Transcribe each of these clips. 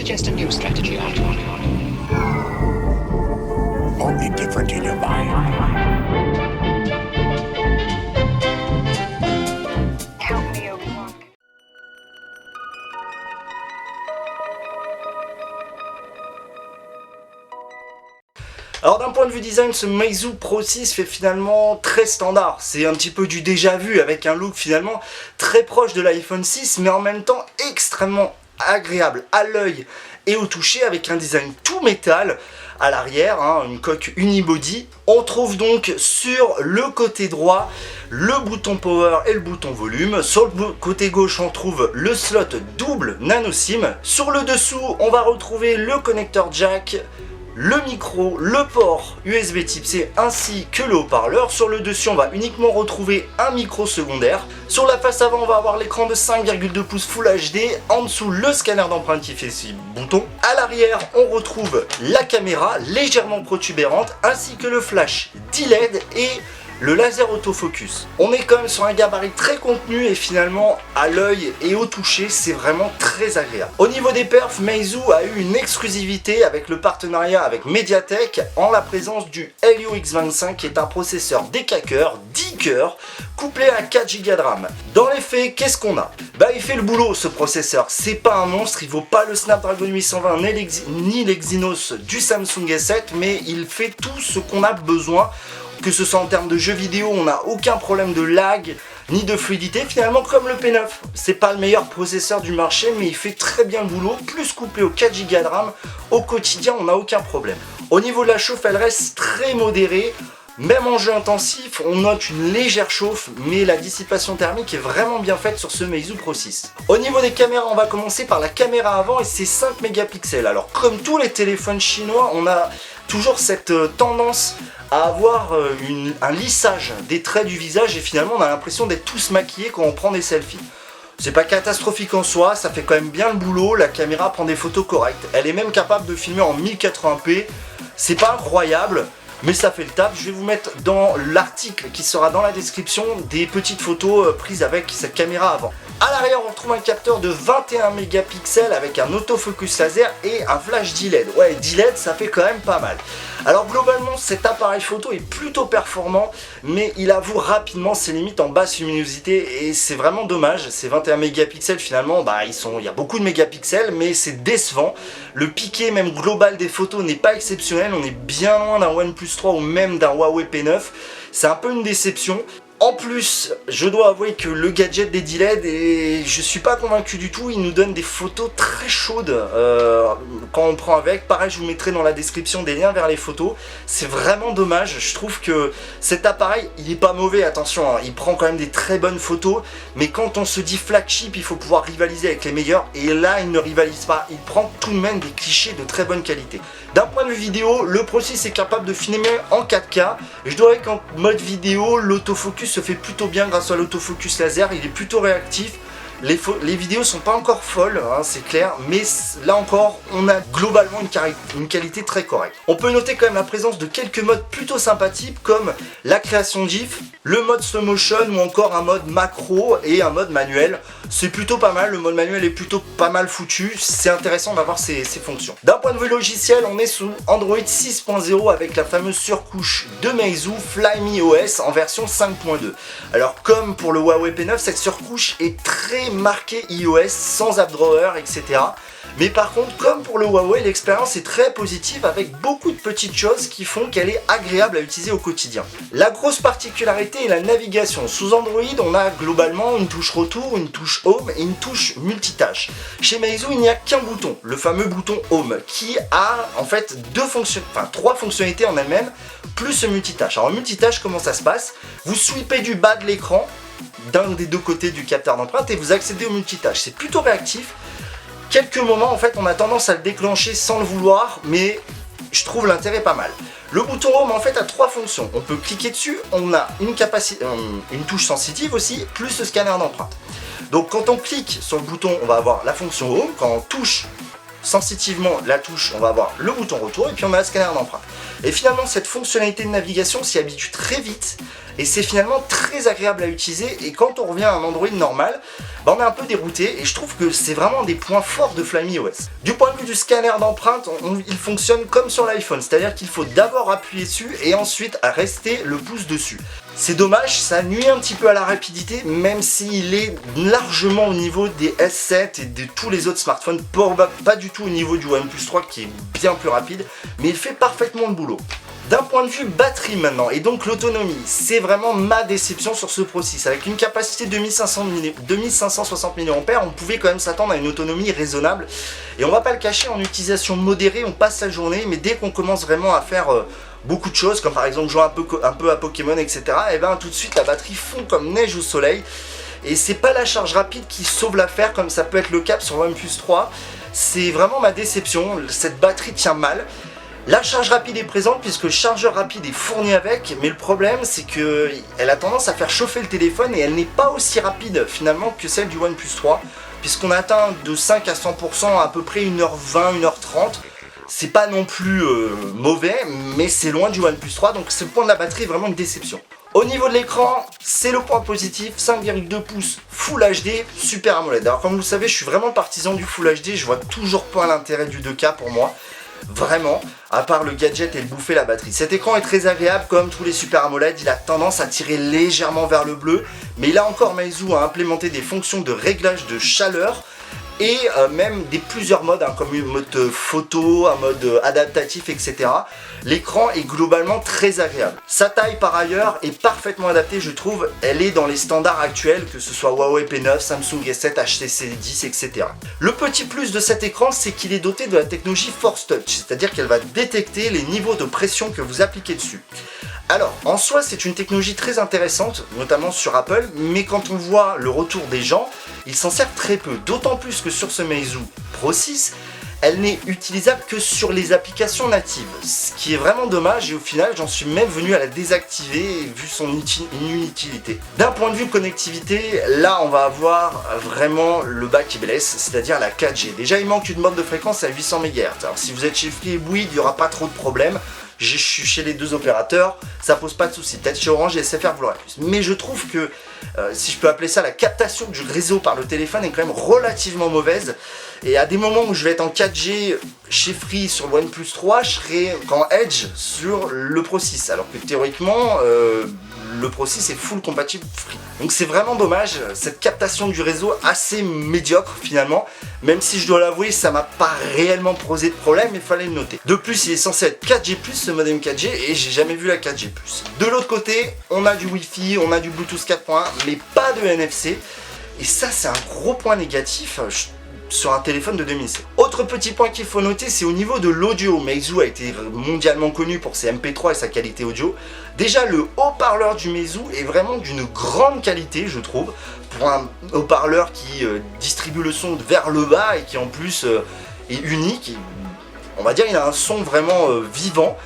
suggest a new strategy, Artyom. Only different in your mind. Help me, Obi-Wan. Alors d'un point de vue design, ce Meizu Pro 6 fait finalement très standard. C'est un petit peu du déjà vu avec un look finalement très proche de l'iPhone 6 mais en même temps extrêmement agréable à l'œil et au toucher avec un design tout métal à l'arrière, une coque unibody. On trouve donc sur le côté droit le bouton power et le bouton volume. Sur le côté gauche on trouve le slot double nano SIM. Sur le dessous on va retrouver le connecteur jack, le micro, le port USB type C ainsi que le haut-parleur. Sur le dessus on va uniquement retrouver un micro secondaire. Sur la face avant on va avoir l'écran de 5,2 pouces Full HD. En dessous le scanner d'empreinte qui fait 6 boutons. À l'arrière on retrouve la caméra légèrement protubérante ainsi que le flash d'LED et le laser autofocus. On est quand même sur un gabarit très contenu et finalement à l'œil et au toucher c'est vraiment très agréable. Au niveau des perfs, Meizu a eu une exclusivité avec le partenariat avec Mediatek en la présence du Helio X25 qui est un processeur DK cœurs, 10 cœurs, couplé à 4 Go de RAM. Dans les faits, qu'est-ce qu'on a? Il fait le boulot ce processeur, c'est pas un monstre, il vaut pas le Snapdragon 820 ni l'Exynos du Samsung S7 mais il fait tout ce qu'on a besoin. Que ce soit en termes de jeux vidéo, on n'a aucun problème de lag ni de fluidité, finalement comme le P9. C'est pas le meilleur processeur du marché, mais il fait très bien le boulot, plus couplé aux 4 Go de RAM, au quotidien on n'a aucun problème. Au niveau de la chauffe, elle reste très modérée, même en jeu intensif, on note une légère chauffe, mais la dissipation thermique est vraiment bien faite sur ce Meizu Pro 6. Au niveau des caméras, on va commencer par la caméra avant et ses 5 mégapixels. Alors comme tous les téléphones chinois, on a toujours cette tendance à avoir un lissage des traits du visage et finalement on a l'impression d'être tous maquillés quand on prend des selfies. C'est pas catastrophique en soi, ça fait quand même bien le boulot, la caméra prend des photos correctes. Elle est même capable de filmer en 1080p, c'est pas incroyable, mais ça fait le taf. Je vais vous mettre dans l'article qui sera dans la description des petites photos prises avec cette caméra avant. A l'arrière on retrouve un capteur de 21 mégapixels avec un autofocus laser et un flash d'LED. Ouais, d'LED ça fait quand même pas mal. Alors globalement cet appareil photo est plutôt performant mais il avoue rapidement ses limites en basse luminosité et c'est vraiment dommage. Ces 21 mégapixels finalement, il y a beaucoup de mégapixels mais c'est décevant. Le piqué même global des photos n'est pas exceptionnel, on est bien loin d'un OnePlus 3 ou même d'un Huawei P9. C'est un peu une déception. En plus, je dois avouer que le gadget des D-LED, et je suis pas convaincu du tout, il nous donne des photos très chaudes quand on prend avec. Pareil, je vous mettrai dans la description des liens vers les photos. C'est vraiment dommage, je trouve que cet appareil, il est pas mauvais, attention, il prend quand même des très bonnes photos, mais quand on se dit flagship, il faut pouvoir rivaliser avec les meilleurs, et là, il ne rivalise pas, il prend tout de même des clichés de très bonne qualité. D'un point de vue vidéo, le Pro 6 est capable de filmer en 4K. Je dois dire qu'en mode vidéo, l'autofocus se fait plutôt bien grâce à l'autofocus laser, il est plutôt réactif. Les vidéos sont pas encore folles, c'est clair, mais là encore, on a globalement une qualité très correcte. On peut noter quand même la présence de quelques modes plutôt sympathiques comme la création de GIF, le mode slow motion ou encore un mode macro et un mode manuel. C'est plutôt pas mal, le mode manuel est plutôt pas mal foutu, c'est intéressant d'avoir ces fonctions. D'un point de vue logiciel, on est sous Android 6.0 avec la fameuse surcouche de Meizu Flyme OS en version 5.2. Alors comme pour le Huawei P9, cette surcouche est très marquée iOS sans app drawer, etc. Mais par contre, comme pour le Huawei, l'expérience est très positive avec beaucoup de petites choses qui font qu'elle est agréable à utiliser au quotidien. La grosse particularité est la navigation. Sous Android, on a globalement une touche retour, une touche home et une touche multitâche. Chez Meizu, il n'y a qu'un bouton, le fameux bouton home, qui a en fait trois fonctionnalités en elle-même, plus le multitâche. Alors multitâche, comment ça se passe? Vous sweepez du bas de l'écran, d'un des deux côtés du capteur d'empreinte et vous accédez au multitâche. C'est plutôt réactif. Quelques moments en fait on a tendance à le déclencher sans le vouloir, mais je trouve l'intérêt pas mal. Le bouton home en fait a trois fonctions. On peut cliquer dessus, on a une touche sensitive aussi, plus le scanner d'empreinte. Donc quand on clique sur le bouton, on va avoir la fonction home. Quand on touche sensitivement la touche, on va avoir le bouton retour et puis on a le scanner d'empreinte. Et finalement cette fonctionnalité de navigation s'y habitue très vite et c'est finalement très agréable à utiliser, et quand on revient à un Android normal, bah on est un peu dérouté, et je trouve que c'est vraiment des points forts de FlymeOS. Du point de vue du scanner d'empreinte, il fonctionne comme sur l'iPhone, c'est-à-dire qu'il faut d'abord appuyer dessus et ensuite rester le pouce dessus. C'est dommage, ça nuit un petit peu à la rapidité, même s'il est largement au niveau des S7 et de tous les autres smartphones, pas du tout au niveau du OnePlus 3 qui est bien plus rapide, mais il fait parfaitement le boulot. D'un point de vue batterie maintenant, et donc l'autonomie, c'est vraiment ma déception sur ce Pro 6. Avec une capacité de 2560 mAh, on pouvait quand même s'attendre à une autonomie raisonnable. Et on va pas le cacher, en utilisation modérée, on passe la journée, mais dès qu'on commence vraiment à faire beaucoup de choses, comme par exemple jouer un peu à Pokémon, etc., et ben tout de suite la batterie fond comme neige au soleil. Et c'est pas la charge rapide qui sauve l'affaire, comme ça peut être le cas sur OnePlus 3. C'est vraiment ma déception, cette batterie tient mal. La charge rapide est présente puisque le chargeur rapide est fourni avec, mais le problème c'est qu'elle a tendance à faire chauffer le téléphone et elle n'est pas aussi rapide finalement que celle du OnePlus 3, puisqu'on atteint de 5 à 100% à peu près 1h20, 1h30. C'est pas non plus mauvais, mais c'est loin du OnePlus 3, donc ce point de la batterie est vraiment une déception. Au niveau de l'écran, c'est le point positif, 5,2 pouces Full HD, Super AMOLED. Alors comme vous le savez, je suis vraiment partisan du Full HD, je vois toujours pas l'intérêt du 2K pour moi. Vraiment, à part le gadget et le bouffer la batterie. Cet écran est très agréable comme tous les Super AMOLED, il a tendance à tirer légèrement vers le bleu, mais là encore Meizu a implémenté des fonctions de réglage de chaleur et même plusieurs modes, comme un mode photo, un mode adaptatif, etc. L'écran est globalement très agréable. Sa taille par ailleurs est parfaitement adaptée, je trouve. Elle est dans les standards actuels, que ce soit Huawei P9, Samsung S7, HTC 10, etc. Le petit plus de cet écran, c'est qu'il est doté de la technologie Force Touch, c'est-à-dire qu'elle va détecter les niveaux de pression que vous appliquez dessus. Alors, en soi, c'est une technologie très intéressante, notamment sur Apple, mais quand on voit le retour des gens, ils s'en servent très peu, d'autant plus que sur ce Meizu Pro 6, elle n'est utilisable que sur les applications natives, ce qui est vraiment dommage, et au final, j'en suis même venu à la désactiver, vu son inutilité. D'un point de vue connectivité, là, on va avoir vraiment le bas qui blesse, c'est-à-dire la 4G. Déjà, il manque une bande de fréquence à 800 MHz, alors si vous êtes chez Free et Bouygues, il n'y aura pas trop de problèmes. Je suis chez les deux opérateurs, ça pose pas de soucis. Peut-être chez Orange et SFR vous l'aurez plus. Mais je trouve que, si je peux appeler ça, la captation du réseau par le téléphone est quand même relativement mauvaise. Et à des moments où je vais être en 4G chez Free sur le OnePlus 3, je serai en Edge sur le Pro 6. Alors que théoriquement, le Pro 6 est full compatible Free. Donc c'est vraiment dommage, cette captation du réseau assez médiocre finalement. Même si je dois l'avouer, ça m'a pas réellement posé de problème, mais il fallait le noter. De plus, il est censé être 4G+, ce modem 4G, et j'ai jamais vu la 4G+. De l'autre côté, on a du Wi-Fi, on a du Bluetooth 4.1, mais pas de NFC. Et ça, c'est un gros point négatif sur un téléphone de 2007. Autre petit point qu'il faut noter, c'est au niveau de l'audio. Meizu a été mondialement connu pour ses MP3 et sa qualité audio. Déjà, le haut-parleur du Meizu est vraiment d'une grande qualité, je trouve, pour un haut-parleur qui distribue le son vers le bas et qui en plus est unique. On va dire il a un son vraiment vivant.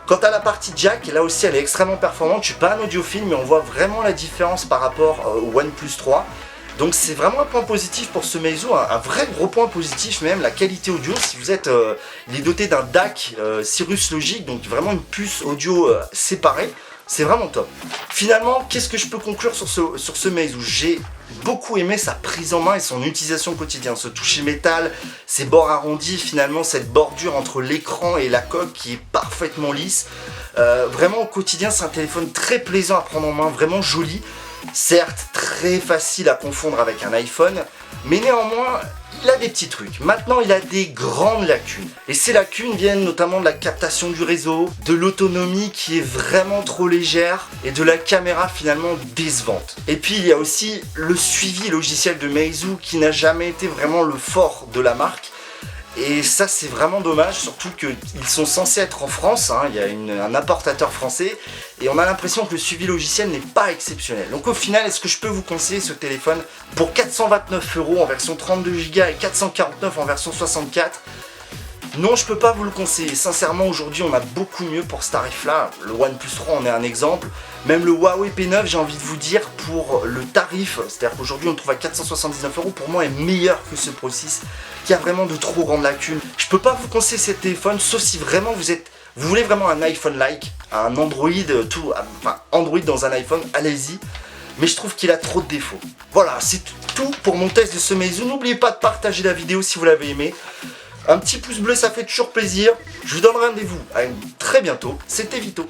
Quant à la partie jack, là aussi elle est extrêmement performante. Je suis pas un audiophile, mais on voit vraiment la différence par rapport au OnePlus 3. Donc c'est vraiment un point positif pour ce Meizu, un vrai gros point positif même, la qualité audio. Si vous êtes, il est doté d'un DAC Cirrus Logic, donc vraiment une puce audio séparée, c'est vraiment top. Finalement, qu'est-ce que je peux conclure sur ce Meizu? J'ai beaucoup aimé sa prise en main et son utilisation quotidienne, ce toucher métal, ces bords arrondis, finalement cette bordure entre l'écran et la coque qui est parfaitement lisse. Vraiment au quotidien, c'est un téléphone très plaisant à prendre en main, vraiment joli. Certes, très facile à confondre avec un iPhone, mais néanmoins, il a des petits trucs. Maintenant, il a des grandes lacunes. Et ces lacunes viennent notamment de la captation du réseau, de l'autonomie qui est vraiment trop légère, et de la caméra finalement décevante. Et puis, il y a aussi le suivi logiciel de Meizu qui n'a jamais été vraiment le fort de la marque. Et ça c'est vraiment dommage, surtout qu'ils sont censés être en France, il y a un importateur français, et on a l'impression que le suivi logiciel n'est pas exceptionnel. Donc au final, est-ce que je peux vous conseiller ce téléphone pour 429 € en version 32 Go et 449 en version 64 ? Non, je peux pas vous le conseiller. Sincèrement, aujourd'hui, on a beaucoup mieux pour ce tarif-là. Le OnePlus 3 en est un exemple. Même le Huawei P9, j'ai envie de vous dire, pour le tarif, c'est-à-dire qu'aujourd'hui, on le trouve à 479 €, pour moi, est meilleur que ce Pro 6, qui a vraiment de trop grandes lacunes. Je peux pas vous conseiller ce téléphone, sauf si vraiment vous êtes Vous voulez vraiment un iPhone-like, un Android, enfin Android dans un iPhone, allez-y. Mais je trouve qu'il a trop de défauts. Voilà, c'est tout pour mon test de ce Meizu. N'oubliez pas de partager la vidéo si vous l'avez aimé. Un petit pouce bleu, ça fait toujours plaisir. Je vous donne rendez-vous à très bientôt. C'était Vito.